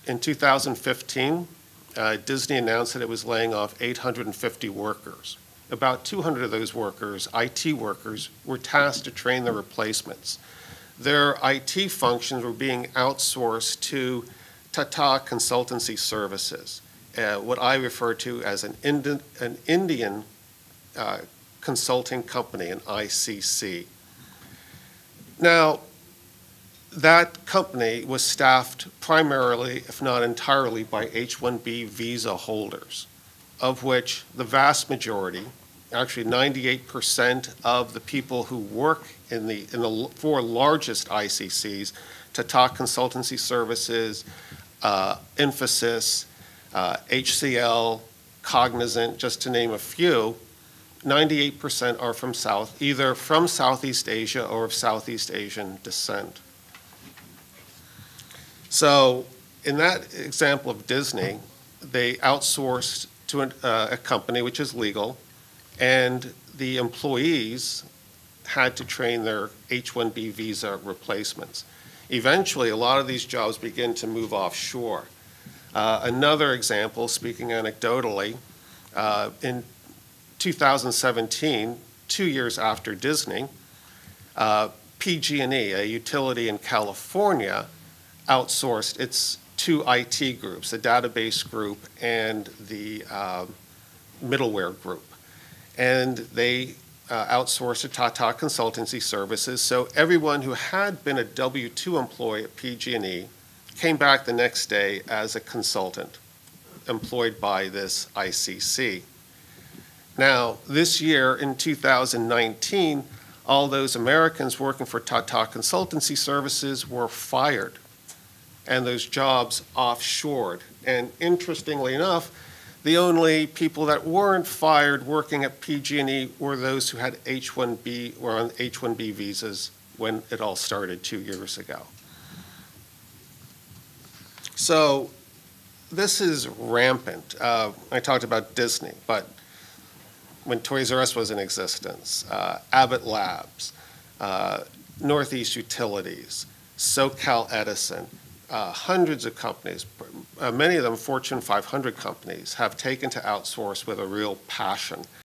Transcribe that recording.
In 2015, Disney announced that it was laying off 850 workers. About 200 of those workers, IT workers, were tasked to train the replacements. Their IT functions were being outsourced to Tata Consultancy Services, what I refer to as an Indian consulting company, an ICC. Now, that company was staffed primarily, if not entirely, by H-1B visa holders, of which the vast majority, actually 98% of the people who work in the four largest ICCs, Tata Consultancy Services, Infosys, HCL, Cognizant, just to name a few, 98% are from either from Southeast Asia or of Southeast Asian descent. So in that example of Disney, they outsourced to a company which is legal, and the employees had to train their H-1B visa replacements. Eventually, a lot of these jobs begin to move offshore. Another example, speaking anecdotally, in 2017, 2 years after Disney, PG&E, a utility in California, outsourced its two IT groups, the database group and the middleware group. And they outsourced to Tata Consultancy Services, so everyone who had been a W-2 employee at PG&E came back the next day as a consultant employed by this ICC. Now, this year in 2019, all those Americans working for Tata Consultancy Services were fired, and those jobs offshored. And interestingly enough, the only people that weren't fired working at PG&E were those who had H-1B, were on H-1B visas when it all started 2 years ago. So this is rampant. I talked about Disney, but when Toys R Us was in existence, Abbott Labs, Northeast Utilities, SoCal Edison, hundreds of companies, many of them Fortune 500 companies, have taken to outsource with a real passion.